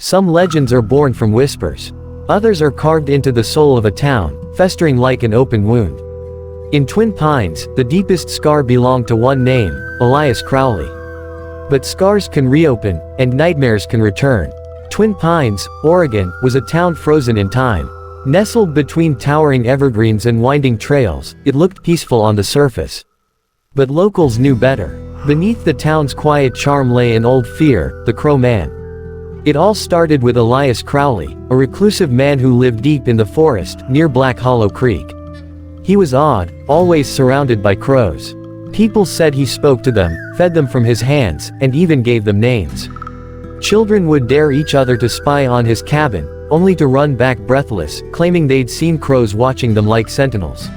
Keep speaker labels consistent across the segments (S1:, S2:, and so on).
S1: Some legends are born from whispers. Others are carved into the soul of a town, festering like an open wound. In Twin Pines, the deepest scar belonged to one name, Elias Crowley. But scars can reopen, and nightmares can return. Twin Pines, Oregon, was a town frozen in time. Nestled between towering evergreens and winding trails, it looked peaceful on the surface. But locals knew better. Beneath the town's quiet charm lay an old fear, the Crow Man. It all started with Elias Crowley, a reclusive man who lived deep in the forest, near Black Hollow Creek. He was odd, always surrounded by crows. People said he spoke to them, fed them from his hands, and even gave them names. Children would dare each other to spy on his cabin, only to run back breathless, claiming they'd seen crows watching them like sentinels.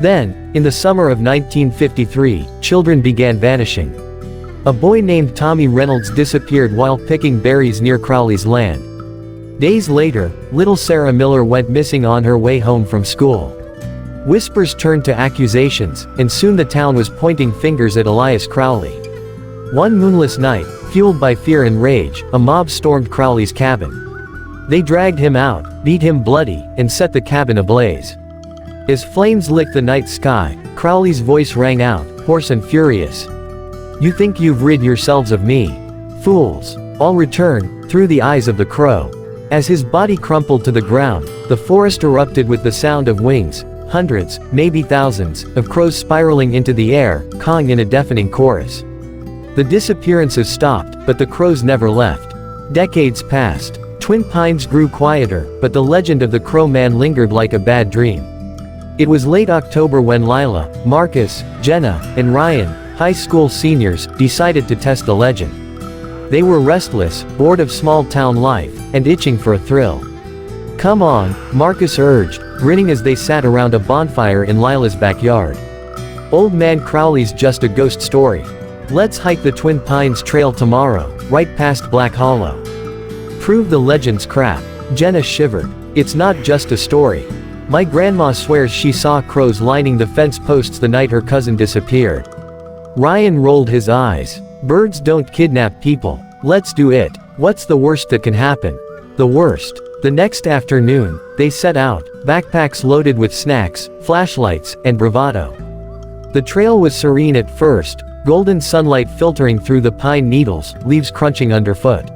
S1: Then, in the summer of 1953, children began vanishing. A boy named Tommy Reynolds disappeared while picking berries near Crowley's land. Days later, little Sarah Miller went missing on her way home from school. Whispers turned to accusations, and soon the town was pointing fingers at Elias Crowley. One moonless night, fueled by fear and rage, a mob stormed Crowley's cabin. They dragged him out, beat him bloody, and set the cabin ablaze. As flames licked the night sky, Crowley's voice rang out, hoarse and furious. "You think you've rid yourselves of me? Fools! I'll return," through the eyes of the crow. As his body crumpled to the ground, the forest erupted with the sound of wings, hundreds, maybe thousands, of crows spiraling into the air, cawing in a deafening chorus. The disappearances stopped, but the crows never left. Decades passed. Twin Pines grew quieter, but the legend of the Crow Man lingered like a bad dream. It was late October when Lila, Marcus, Jenna, and Ryan, high school seniors, decided to test the legend. They were restless, bored of small-town life, and itching for a thrill. "Come on," Marcus urged, grinning as they sat around a bonfire in Lila's backyard. "Old Man Crowley's just a ghost story. Let's hike the Twin Pines Trail tomorrow, right past Black Hollow. Prove the legend's crap." Jenna shivered. "It's not just a story. My grandma swears she saw crows lining the fence posts the night her cousin disappeared." Ryan rolled his eyes. "Birds don't kidnap people. Let's do it. What's the worst that can happen?" "The worst." The next afternoon, they set out, backpacks loaded with snacks, flashlights, and bravado. The trail was serene at first, golden sunlight filtering through the pine needles, leaves crunching underfoot.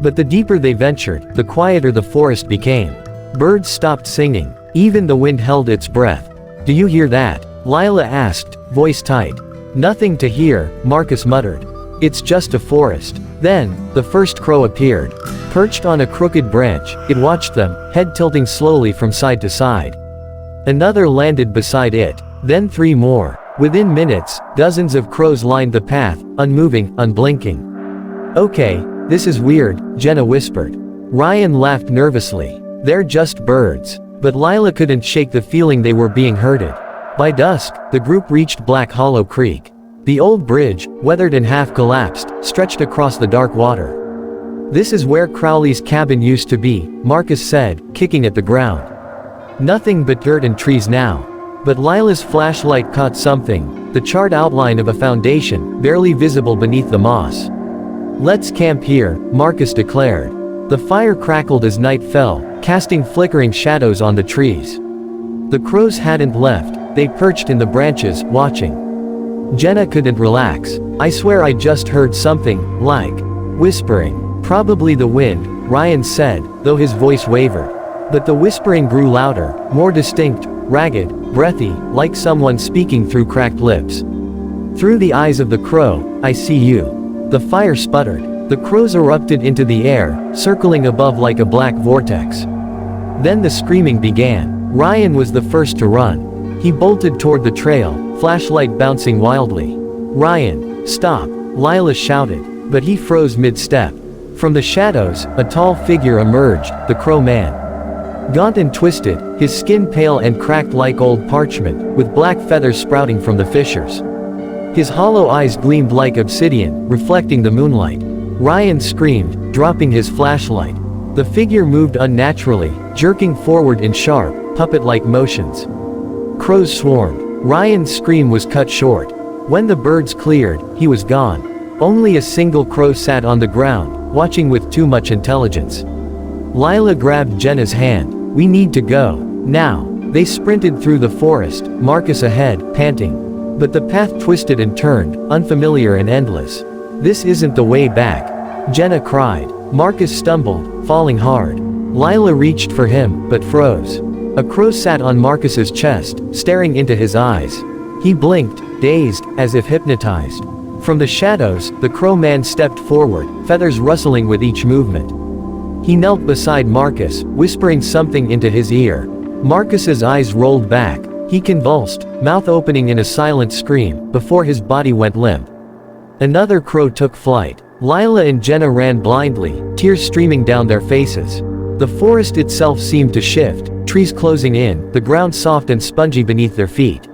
S1: But the deeper they ventured, the quieter the forest became. Birds stopped singing. Even the wind held its breath. "Do you hear that?" Lila asked, voice tight. "Nothing to hear," Marcus muttered. "It's just a forest." Then, the first crow appeared. Perched on a crooked branch, it watched them, head tilting slowly from side to side. Another landed beside it. Then 3 more. Within minutes, dozens of crows lined the path, unmoving, unblinking. "Okay, this is weird," Jenna whispered. Ryan laughed nervously. "They're just birds." But Lila couldn't shake the feeling they were being herded. By dusk, the group reached Black Hollow Creek. The old bridge, weathered and half collapsed, stretched across the dark water. "This is where Crowley's cabin used to be," Marcus said, kicking at the ground. "Nothing but dirt and trees now." But Lila's flashlight caught something, the charred outline of a foundation, barely visible beneath the moss. "Let's camp here," Marcus declared. The fire crackled as night fell, casting flickering shadows on the trees. The crows hadn't left, they perched in the branches, watching. Jenna couldn't relax. "I swear I just heard something, like whispering." "Probably the wind," Ryan said, though his voice wavered. But the whispering grew louder, more distinct, ragged, breathy, like someone speaking through cracked lips. "Through the eyes of the crow, I see you." The fire sputtered. The crows erupted into the air, circling above like a black vortex. Then the screaming began. Ryan was the first to run. He bolted toward the trail, flashlight bouncing wildly. "Ryan, stop!" Lila shouted, but he froze mid-step. From the shadows, a tall figure emerged, the Crow Man. Gaunt and twisted, his skin pale and cracked like old parchment, with black feathers sprouting from the fissures. His hollow eyes gleamed like obsidian, reflecting the moonlight. Ryan screamed, dropping his flashlight. The figure moved unnaturally, jerking forward in sharp, puppet-like motions. Crows swarmed. Ryan's scream was cut short. When the birds cleared, he was gone. Only a single crow sat on the ground, watching with too much intelligence. Lila grabbed Jenna's hand. "We need to go. Now." They sprinted through the forest, Marcus ahead, panting. But the path twisted and turned, unfamiliar and endless. "This isn't the way back," Jenna cried. Marcus stumbled, falling hard. Lila reached for him, but froze. A crow sat on Marcus's chest, staring into his eyes. He blinked, dazed, as if hypnotized. From the shadows, the crow man stepped forward, feathers rustling with each movement. He knelt beside Marcus, whispering something into his ear. Marcus's eyes rolled back. He convulsed, mouth opening in a silent scream, before his body went limp. Another crow took flight. Lila and Jenna ran blindly, tears streaming down their faces. The forest itself seemed to shift, trees closing in, the ground soft and spongy beneath their feet.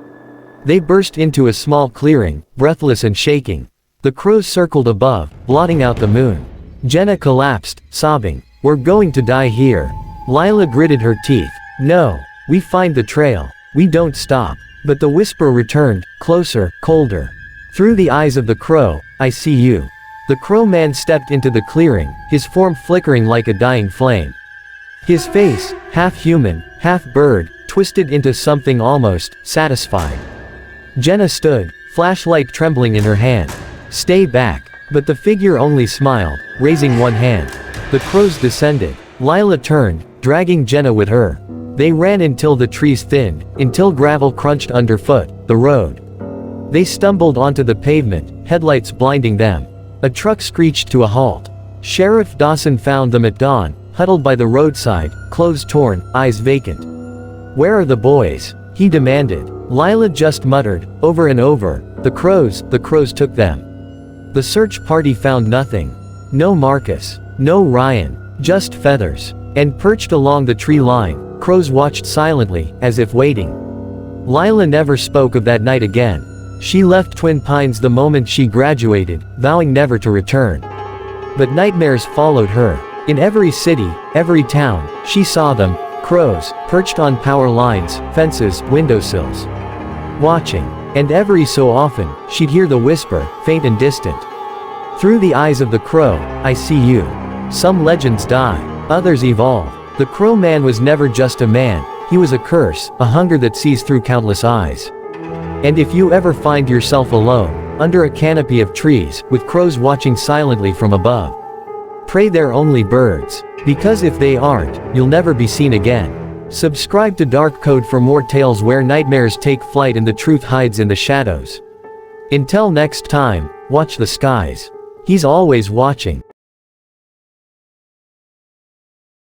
S1: They burst into a small clearing, breathless and shaking. The crows circled above, blotting out the moon. Jenna collapsed, sobbing. "We're going to die here." Lila gritted her teeth. "No. We find the trail. We don't stop." But the whisper returned, closer, colder. "Through the eyes of the crow, I see you." The crow man stepped into the clearing, his form flickering like a dying flame. His face, half human, half bird, twisted into something almost satisfied. Jenna stood, flashlight trembling in her hand. "Stay back." But the figure only smiled, raising one hand. The crows descended. Lila turned, dragging Jenna with her. They ran until the trees thinned, until gravel crunched underfoot, the road. They stumbled onto the pavement, headlights blinding them. A truck screeched to a halt. Sheriff Dawson found them at dawn, huddled by the roadside, clothes torn, eyes vacant. "Where are the boys?" he demanded. Lila just muttered, over and over, the crows took them." The search party found nothing. No Marcus. No Ryan. Just feathers. And perched along the tree line, crows watched silently, as if waiting. Lila never spoke of that night again. She left Twin Pines the moment she graduated, vowing never to return. But nightmares followed her. In every city, every town, she saw them, crows, perched on power lines, fences, windowsills. Watching. And every so often, she'd hear the whisper, faint and distant. "Through the eyes of the crow, I see you." Some legends die. Others evolve. The crow man was never just a man, he was a curse, a hunger that sees through countless eyes. And if you ever find yourself alone, under a canopy of trees, with crows watching silently from above, pray they're only birds. Because if they aren't, you'll never be seen again. Subscribe to Dark Code for more tales where nightmares take flight and the truth hides in the shadows. Until next time, watch the skies. He's always watching.